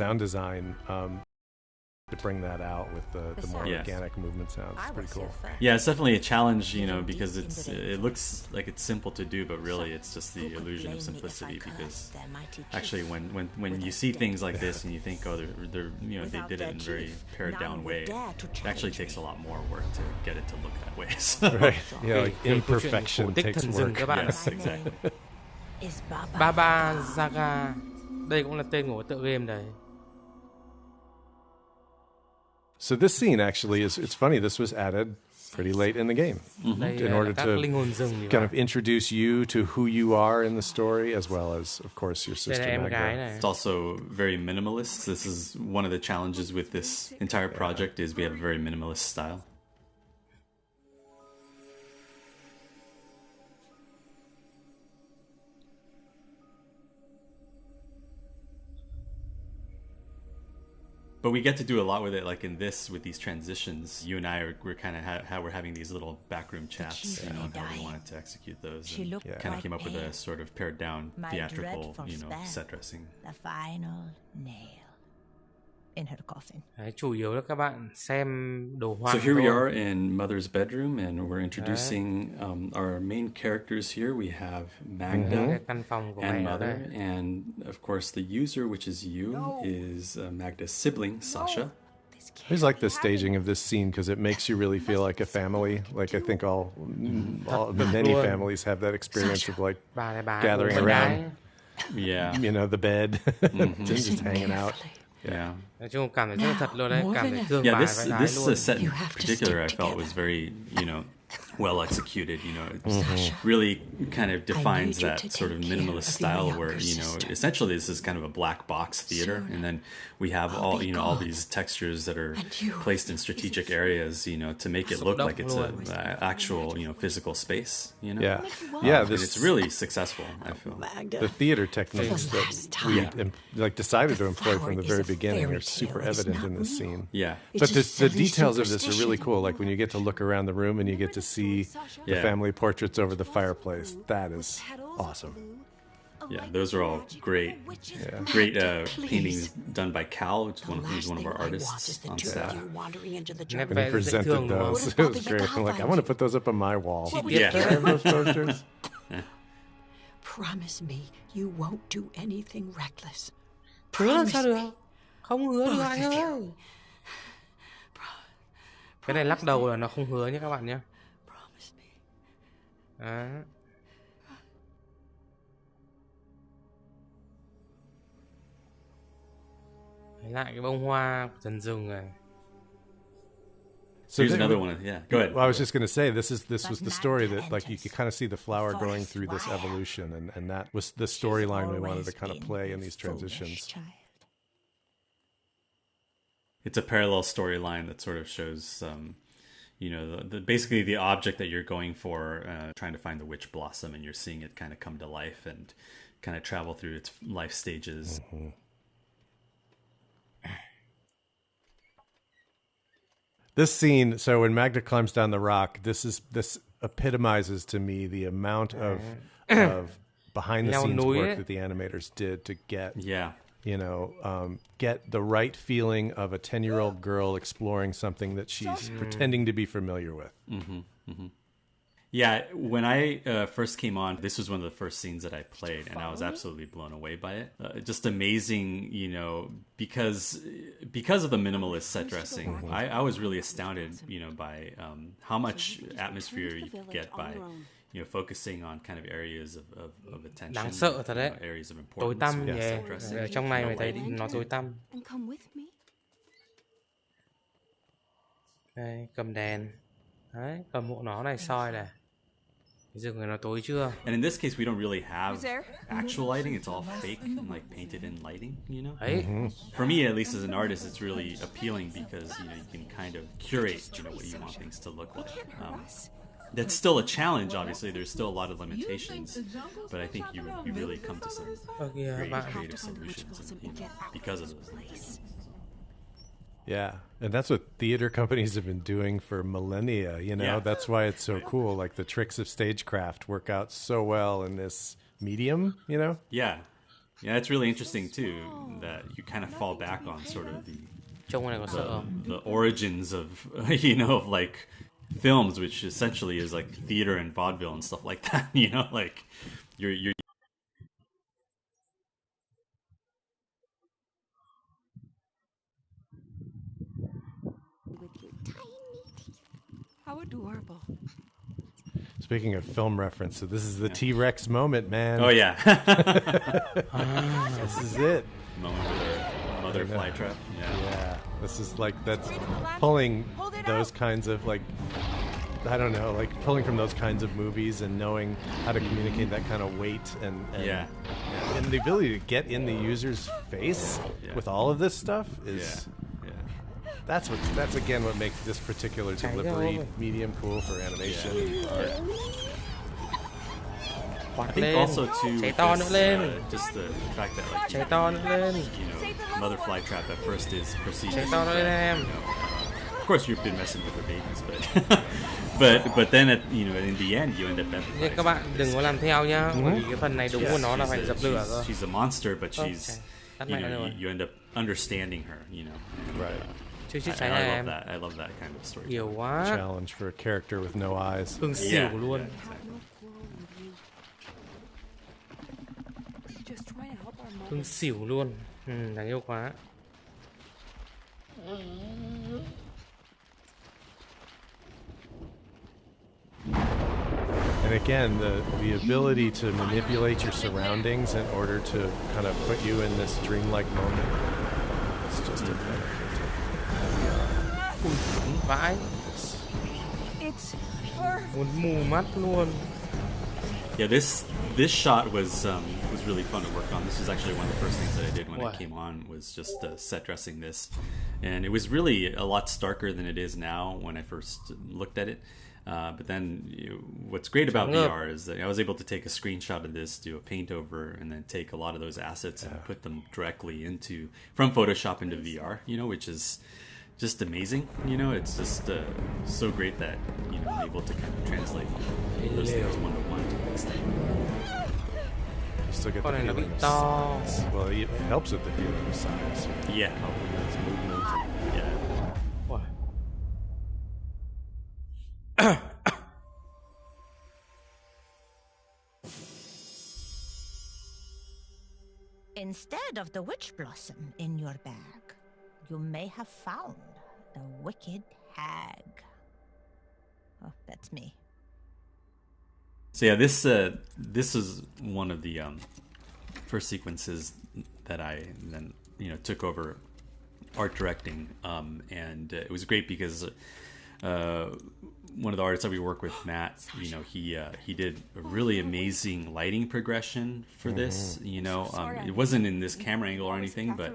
sound design to bring that out with the more organic movement sounds. It's pretty cool. Yeah, it's definitely a challenge, because it looks like it's simple to do, but really it's just the illusion of simplicity. Because actually, when you see things like this and you think, oh, they're they did it in a very pared down way, it actually takes a lot more work to get it to look that way. So. Right? Yeah, like imperfection takes work. Yes, exactly. BaBa Yaga, đây cũng là tên của tựa game đấy. So this scene actually it's funny. This was added pretty late in the game in order to kind of introduce you to who you are in the story, as well as, of course, your sister Magda. It's also very minimalist. This is one of the challenges with this entire project is we have a very minimalist style. But we get to do a lot with it, like in this, with these transitions. You and I we're kind of we're having these little backroom chats, and how we wanted to execute those. And kind of came up with a sort of pared down theatrical, set dressing. The final nail in her coffin. Đấy, chủ yếu là các bạn xem đồ họa. So here we are in Mother's bedroom, and we're introducing our main characters here. We have Magda and Mother, and of course the user, which is you, is Magda's sibling, Sasha. I just like the staging of this scene because it makes you really feel like a family. Like I think many families have that experience of like gathering around, the bed, just hanging out. Yeah. This set in particular I felt was very, well executed. It really kind of defines that sort of minimalist style where, essentially this is kind of a black box theater, and then we have all these textures that are placed in strategic areas, to make it look like it's an actual, physical space, Yeah. It's really successful, I feel. The theater techniques that we decided to employ from the very beginning are super evident in this scene. Yeah. But the details of this are really cool. Like when you get to look around the room and you get to see the family portraits over the fireplace. That is awesome. Yeah, those are all great paintings done by Cal, who's one of our artists on staff. And he presented those. It was great. I'm like, I want to put those up on my wall. Yeah. Those posters. Promise me you won't do anything reckless. Hứa làm sao được? Không hứa được anh ơi. Cái này lắc đầu là nó không hứa nhé các bạn nhé. Đó. Lấy lại cái bông hoa dần rừng này. So here's another one. Yeah, go ahead. Well, I was just going to say this was the story that like you could kind of see the flower going through this evolution, and that was the storyline we wanted to kind of play in these transitions. It's a parallel storyline that sort of shows, basically the object that you're going for, trying to find the witch blossom, and you're seeing it kind of come to life and kind of travel through its life stages. Mm-hmm. This scene, so when Magda climbs down the rock, this epitomizes to me the amount of behind the scenes work that the animators did to get get the right feeling of a 10-year-old girl exploring something that she's pretending to be familiar with. Mm-hmm, mm-hmm. Yeah, when I first came on, this was one of the first scenes that I played, and I was absolutely blown away by it. Just amazing, because of the minimalist set dressing. I was really astounded, by how much atmosphere you could get by, focusing on kind of areas of attention, đáng sợ thật đấy. Areas of Tối importance. tăm nhỉ. Ở trong này mày thấy nó tối tăm. Đây, cầm đèn. Đấy, cầm hộ nó này soi này. Rừng này nó tối chưa? And in this case, we don't really have actual lighting. It's all fake and like painted in lighting, For me, at least as an artist, it's really appealing because, you can kind of curate, what you want things to look like. That's still a challenge, obviously. There's still a lot of limitations, but I think you really come to some great creative solutions because of those limitations. Yeah, and that's what theater companies have been doing for millennia, That's why it's so cool. Like the tricks of stagecraft work out so well in this medium, Yeah. Yeah, it's really interesting too that you kind of fall back on sort of the origins of of like films, which essentially is like theater and vaudeville and stuff like that. Like you're with your tiny teeth. How adorable. Speaking of film reference, so this is the T-Rex moment, man. Oh yeah. This is it. Moment with her mother flytrap. Yeah. This is like, that's pulling those kinds of like, I don't know, like pulling from those kinds of movies and knowing how to communicate that kind of weight and the ability to get in the user's face with all of this stuff is that's again what makes this particular delivery medium cool for animation and art. I think also too just the fact that like mother flytrap at first is perceived as, of course you've been messing with the babies, but then at in the end you end up empathizing. Các bạn đừng có làm theo nhá, bởi vì cái phần này đúng của nó là phải dập lửa cơ. She's a monster, but she's you end up understanding her, Right. I love that kind of story. Nhiều quá. Challenge for a character with no eyes. Hưng xỉu luôn. Hưng xỉu luôn. Đáng yêu quá. And again, the ability to manipulate your surroundings in order to kind of put you in this dreamlike moment. It's just a benefit. Vãi. Muốn mù mắt luôn. Yeah, this shot was really fun to work on. This was actually one of the first things that I did when I came on, was just set dressing this, and it was really a lot starker than it is now when I first looked at it. But then what's great about VR is that I was able to take a screenshot of this, do a paint over, and then take a lot of those assets and put them directly from Photoshop into VR, which is just amazing. It's just so great that I'm able to kind of translate those things one-to-one to the extent. You still get the feeling of size. Well, it helps with the feeling of size. Yeah. Helping with movement. Yeah. What? Instead of the witch blossom in your bag, you may have found the wicked hag. Oh, that's me. So yeah, this is one of the first sequences that I then took over art directing, and it was great because one of the artists that we work with, Matt, he did a really amazing lighting progression for this. It wasn't in this camera angle or anything, but